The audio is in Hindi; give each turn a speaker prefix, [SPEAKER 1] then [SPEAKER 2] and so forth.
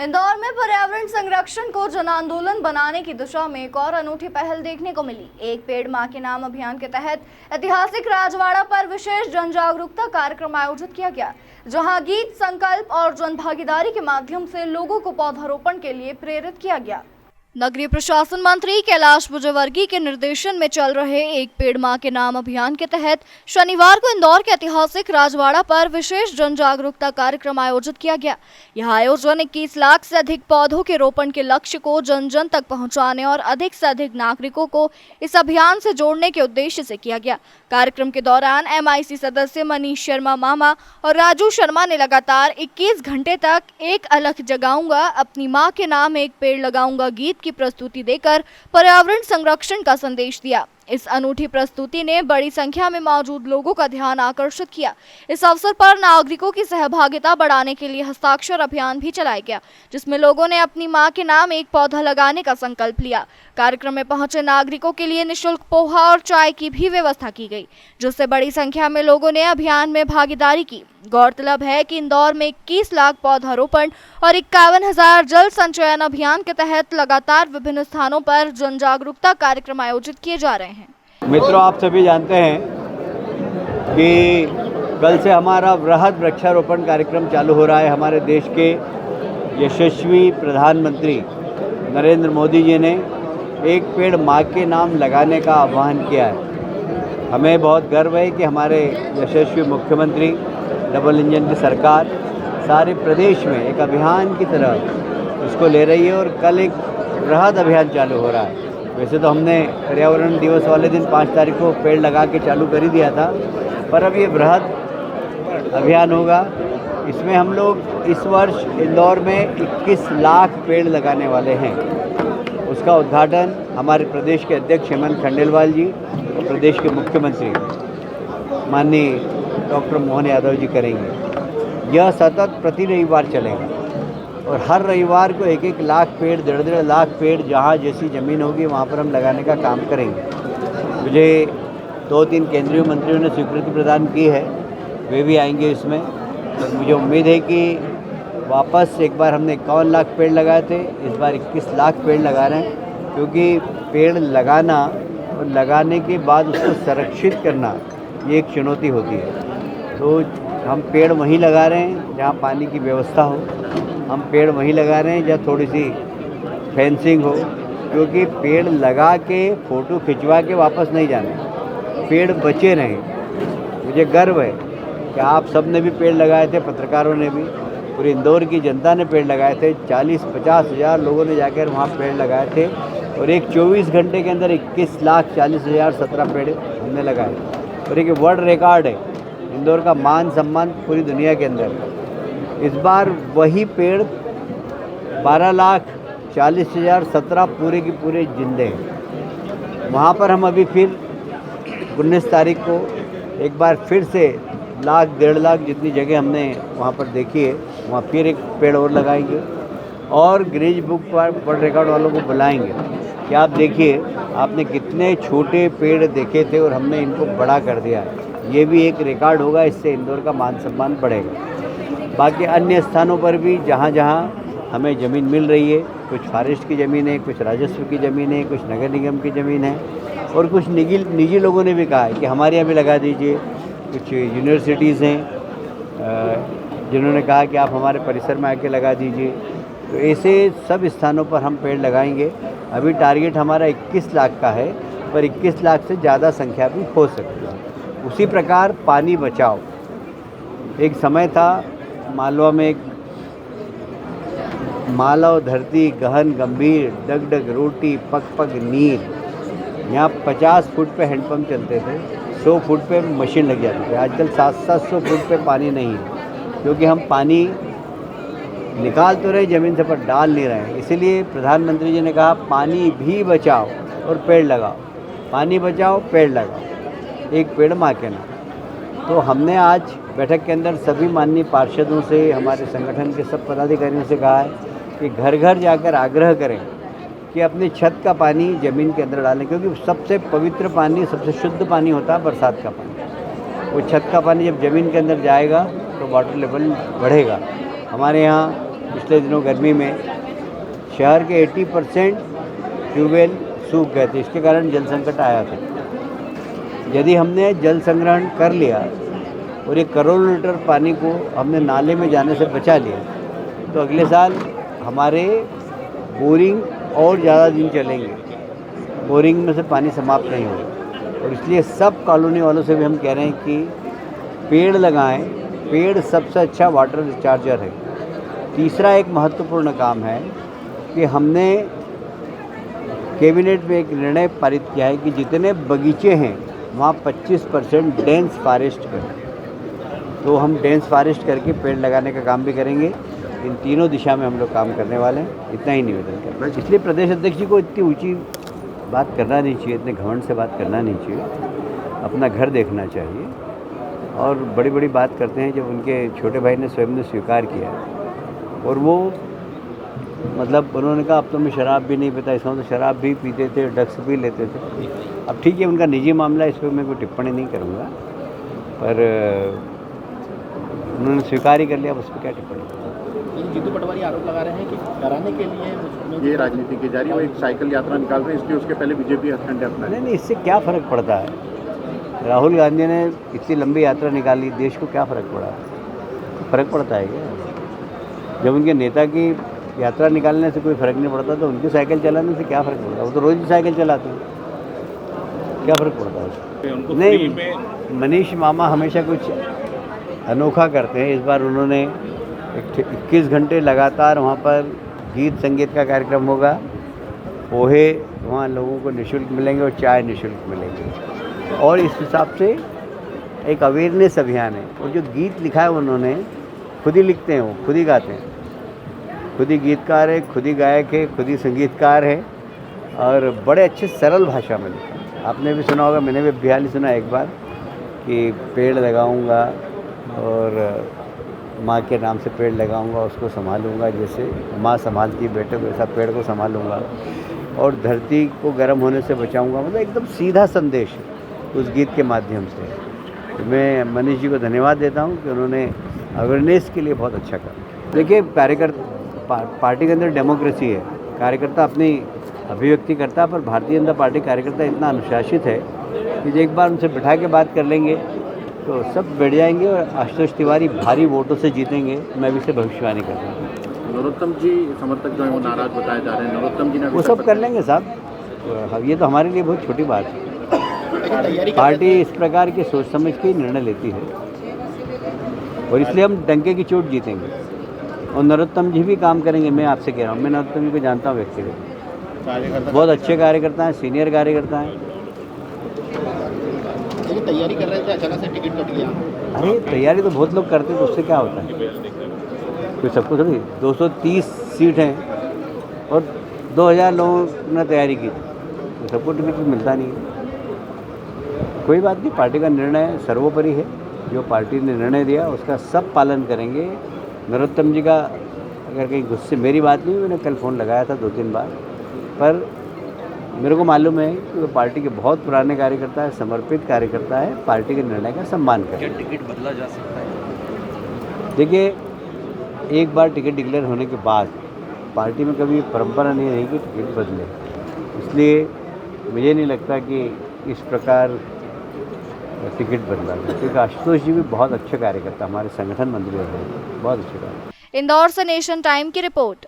[SPEAKER 1] इंदौर में पर्यावरण संरक्षण को जन आंदोलन बनाने की दिशा में एक और अनूठी पहल देखने को मिली। एक पेड़ मां के नाम अभियान के तहत ऐतिहासिक राजवाड़ा पर विशेष जन जागरूकता कार्यक्रम आयोजित किया गया, जहां गीत, संकल्प और जन भागीदारी के माध्यम से लोगों को पौधारोपण के लिए प्रेरित किया गया। नगरीय प्रशासन मंत्री कैलाश विजयवर्गीय के निर्देशन में चल रहे एक पेड़ मां के नाम अभियान के तहत शनिवार को इंदौर के ऐतिहासिक राजवाड़ा पर विशेष जन जागरूकता कार्यक्रम आयोजित किया गया। यह आयोजन 21 लाख से अधिक पौधों के रोपण के लक्ष्य को जन जन तक पहुंचाने और अधिक से अधिक नागरिकों को इस अभियान से जोड़ने के उद्देश्य से किया गया। कार्यक्रम के दौरान MIC सदस्य मनीष शर्मा मामा और राजू शर्मा ने लगातार 21 घंटे तक एक अलख जगाऊंगा, अपनी मां के नाम एक पेड़ लगाऊंगा गीत की प्रस्तुति देकर पर्यावरण संरक्षण का संदेश दिया। इस अनूठी प्रस्तुति ने बड़ी संख्या में मौजूद लोगों का ध्यान आकर्षित किया। इस अवसर पर नागरिकों की सहभागिता बढ़ाने के लिए हस्ताक्षर अभियान भी चलाया गया, जिसमें लोगों ने अपनी मां के नाम एक पौधा लगाने का संकल्प लिया। कार्यक्रम में पहुंचे नागरिकों के लिए निःशुल्क पोहा और चाय की भी व्यवस्था की गई, जिससे बड़ी संख्या में लोगों ने अभियान में भागीदारी की। गौरतलब है कि इंदौर में 21 लाख पौधारोपण और 51,000 जल संचयन अभियान के तहत लगातार विभिन्न स्थानों पर जन जागरूकता कार्यक्रम आयोजित किए जा रहे हैं।
[SPEAKER 2] मित्रों, आप सभी जानते हैं कि कल से हमारा वृहद वृक्षारोपण कार्यक्रम चालू हो रहा है। हमारे देश के यशस्वी प्रधानमंत्री नरेंद्र मोदी जी ने एक पेड़ मां के नाम लगाने का आह्वान किया है। हमें बहुत गर्व है कि हमारे यशस्वी मुख्यमंत्री, डबल इंजन की सरकार सारे प्रदेश में एक अभियान की तरह इसको ले रही है और कल एक वृहद अभियान चालू हो रहा है। वैसे तो हमने पर्यावरण दिवस वाले दिन 5 तारीख को पेड़ लगा के चालू कर ही दिया था, पर अब ये वृहद अभियान होगा। इसमें हम लोग इस वर्ष इंदौर में 21 लाख पेड़ लगाने वाले हैं। उसका उद्घाटन हमारे प्रदेश के अध्यक्ष हेमंत खंडेलवाल जी और प्रदेश के मुख्यमंत्री माननीय डॉक्टर मोहन यादव जी करेंगे। यह सतत प्रति रविवार चलेगा और हर रविवार को 1-1 लाख पेड़, 1.5 लाख पेड़ जहाँ जैसी ज़मीन होगी वहाँ पर हम लगाने का काम करेंगे। मुझे 2-3 केंद्रीय मंत्रियों ने स्वीकृति प्रदान की है, वे भी आएंगे इसमें। और मुझे उम्मीद है कि वापस एक बार हमने 51 लाख पेड़ लगाए थे, इस बार 21 लाख पेड़ लगा रहे हैं, क्योंकि पेड़ लगाना और लगाने के बाद उसको संरक्षित करना ये एक चुनौती होती है। तो हम पेड़ वहीं लगा रहे हैं जहाँ पानी की व्यवस्था हो, हम पेड़ वहीं लगा रहे हैं जहाँ थोड़ी सी फेंसिंग हो, क्योंकि पेड़ लगा के फ़ोटो खिंचवा के वापस नहीं जाने, पेड़ बचे रहें। मुझे गर्व है कि आप सब ने भी पेड़ लगाए थे, पत्रकारों ने भी, पूरी इंदौर की जनता ने पेड़ लगाए थे। 40-50 हज़ार लोगों ने जाकर वहाँ पेड़ लगाए थे और एक 24 घंटे के अंदर 21,40,017 पेड़ हमने लगाए और एक वर्ल्ड रिकॉर्ड है। इंदौर का मान सम्मान पूरी दुनिया के अंदर। इस बार वही पेड़ 12,40,017 पूरे की पूरे जिंदे हैं। वहाँ पर हम अभी फिर 19 तारीख को एक बार फिर से 1-1.5 लाख जितनी जगह हमने वहाँ पर देखी है, वहाँ फिर एक पेड़ और लगाएंगे और गिनीज बुक पर वर्ल्ड रिकॉर्ड वालों को बुलाएंगे कि आप देखिए आपने कितने छोटे पेड़ देखे थे और हमने इनको बड़ा कर दिया है। ये भी एक रिकॉर्ड होगा, इससे इंदौर का मान सम्मान बढ़ेगा। बाकी अन्य स्थानों पर भी जहाँ जहाँ हमें ज़मीन मिल रही है, कुछ फॉरेस्ट की ज़मीन है, कुछ राजस्व की ज़मीन है, कुछ नगर निगम की ज़मीन है और कुछ निजी लोगों ने भी कहा है कि हमारे यहाँ भी लगा दीजिए। कुछ यूनिवर्सिटीज़ हैं जिन्होंने कहा कि आप हमारे परिसर में आके लगा दीजिए। तो ऐसे सब स्थानों पर हम पेड़ लगाएंगे। अभी टारगेट हमारा 21 लाख का है, पर 21 लाख से ज़्यादा संख्या भी हो सकती है। उसी प्रकार पानी बचाओ। एक समय था मालवा में, एक मालव धरती गहन गंभीर, डग डग रोटी पग पग नीर। यहाँ 50 फुट पे हैंडपम्प चलते थे, 100 फुट पे मशीन लग जाती थी। आजकल 700 फुट पे पानी नहीं है, क्योंकि हम पानी निकाल तो रहे ज़मीन से, पर डाल नहीं रहे। इसीलिए प्रधानमंत्री जी ने कहा पानी भी बचाओ और पेड़ लगाओ, पानी बचाओ पेड़ लगाओ, एक पेड़ मां के नाम। तो हमने आज बैठक के अंदर सभी माननीय पार्षदों से, हमारे संगठन के सब पदाधिकारियों से कहा है कि घर घर जाकर आग्रह करें कि अपनी छत का पानी ज़मीन के अंदर डालें, क्योंकि सबसे पवित्र पानी, सबसे शुद्ध पानी होता है बरसात का पानी। वो छत का पानी जब ज़मीन के अंदर जाएगा तो वाटर लेवल बढ़ेगा। हमारे यहाँ पिछले दिनों गर्मी में शहर के 80% ट्यूबवेल सूख गए थे, इसके कारण जल संकट आया था। यदि हमने जल संग्रहण कर लिया और ये करोड़ों लीटर पानी को हमने नाले में जाने से बचा लिया, तो अगले साल हमारे बोरिंग और ज़्यादा दिन चलेंगे, बोरिंग में से पानी समाप्त नहीं होगा। और इसलिए सब कॉलोनी वालों से भी हम कह रहे हैं कि पेड़ लगाएं, पेड़ सबसे अच्छा वाटर रिचार्जर है। तीसरा एक महत्वपूर्ण काम है कि हमने कैबिनेट में एक निर्णय पारित किया है कि जितने बगीचे हैं वहाँ 25% डेंस फॉरेस्ट करें। तो हम डेंस फॉरेस्ट करके पेड़ लगाने का काम भी करेंगे। इन तीनों दिशा में हम लोग काम करने वाले हैं। इतना ही निवेदन करना है। इसलिए प्रदेश अध्यक्ष जी को इतनी ऊंची बात करना नहीं चाहिए, इतने घमंड से बात करना नहीं चाहिए, अपना घर देखना चाहिए। और बड़ी बड़ी बात करते हैं जब उनके छोटे भाई ने स्वयं ने स्वीकार किया और वो मतलब उन्होंने कहा अब तो मैं शराब भी नहीं पीता, इसमें तो शराब भी पीते थे, ड्रग्स भी लेते थे। अब ठीक है, उनका निजी मामला है, इस पर मैं कोई टिप्पणी नहीं करूँगा, पर उन्होंने स्वीकार ही कर लिया, उस पर क्या टिप्पणी।
[SPEAKER 3] जीतू पटवारी आरोप लगा रहे हैं कि डराने के लिए
[SPEAKER 4] ये राजनीति की जा रही है, वो एक साइकिल यात्रा निकाल रहे हैं, इसलिए उसके पहले बीजेपी हथकंडे अपना।
[SPEAKER 2] नहीं, इससे क्या फ़र्क पड़ता है? राहुल गांधी ने इतनी लंबी यात्रा निकाली, देश को क्या फ़र्क पड़ा? फ़र्क पड़ता है क्या? जब उनके नेता की यात्रा निकालने से कोई फ़र्क नहीं पड़ता तो उनकी साइकिल चलाने से क्या फ़र्क पड़ता? वो तो रोज़ ही साइकिल चलाते हैं, क्या फ़र्क पड़ता है? नहीं, मनीष मामा हमेशा कुछ अनोखा करते हैं। इस बार उन्होंने 21 घंटे लगातार वहाँ पर गीत संगीत का कार्यक्रम होगा, पोहे वहाँ लोगों को निःशुल्क मिलेंगे और चाय निःशुल्क मिलेंगे। और इस हिसाब से एक अवेयरनेस अभियान है। और जो गीत लिखा है उन्होंने खुद ही लिखते हैं, वो खुद ही गाते हैं, खुद ही गीतकार है, खुद ही गायक है, खुद ही संगीतकार है और बड़े अच्छे सरल भाषा में लिखा। आपने भी सुना होगा, मैंने भी अभियान सुना एक बार कि पेड़ लगाऊंगा और माँ के नाम से पेड़ लगाऊंगा, उसको संभालूंगा, जैसे माँ संभालती बेटे को वैसा पेड़ को संभालूंगा और धरती को गर्म होने से बचाऊंगा। मतलब एकदम सीधा संदेश है उस गीत के माध्यम से। तो मैं मनीष जी को धन्यवाद देता हूँ कि उन्होंने अवेयरनेस के लिए बहुत अच्छा कहा। देखिए, पार्टी के अंदर डेमोक्रेसी है, कार्यकर्ता अपनी अभिव्यक्ति करता है, पर भारतीय जनता पार्टी कार्यकर्ता इतना अनुशासित है कि एक बार उनसे बिठा के बात कर लेंगे तो सब बैठ जाएंगे और आशुतोष तिवारी भारी वोटों से जीतेंगे। मैं भी से भविष्यवाणी करता हूँ।
[SPEAKER 4] नरोत्तम जी समर्थक जो है वो नाराज बताए जा रहे हैं। नरोत्तम जी ने
[SPEAKER 2] वो सब कर लेंगे साहब, ये तो हमारे लिए बहुत छोटी बात है। पार्टी इस प्रकार की सोच समझ के निर्णय लेती है और इसलिए हम डंके की चोट जीतेंगे। और नरोत्तम जी भी काम करेंगे, मैं आपसे कह रहा हूँ। मैं नरोत्तम जी को जानता हूँ व्यक्तिगत, बहुत अच्छे कार्यकर्ता हैं, सीनियर कार्यकर्ता हैं।
[SPEAKER 3] तैयारी कर रहे थे, अचानक से टिकट कट गया।
[SPEAKER 2] अरे तैयारी तो बहुत लोग करते हैं, तो उससे क्या होता है? कोई सबको थोड़ी 230 सीट हैं और 2000 लोगों ने तैयारी की, तो सबको टिकट मिलता नहीं है। कोई बात नहीं, पार्टी का निर्णय सर्वोपरि है। जो पार्टी ने निर्णय दिया उसका सब पालन करेंगे। नरोत्तम जी का अगर कहीं गुस्से, मेरी बात नहीं, मैंने कल फ़ोन लगाया था 2-3 बार, पर मेरे को मालूम है कि वो पार्टी के बहुत पुराने कार्यकर्ता है, समर्पित कार्यकर्ता है, पार्टी के निर्णय का सम्मान करें।
[SPEAKER 3] क्या टिकट बदला जा सकता है?
[SPEAKER 2] देखिए, एक बार टिकट डिक्लेयर होने के बाद पार्टी में कभी परंपरा नहीं रही कि टिकट बदले, इसलिए मुझे नहीं लगता कि इस प्रकार टिकट बदला है। क्योंकि आशुतोष जी भी बहुत अच्छे कार्यकर्ता, हमारे संगठन मंत्री रहे, बहुत अच्छे कार्यकर्ता।
[SPEAKER 1] इंदौर से नेशन टाइम की रिपोर्ट।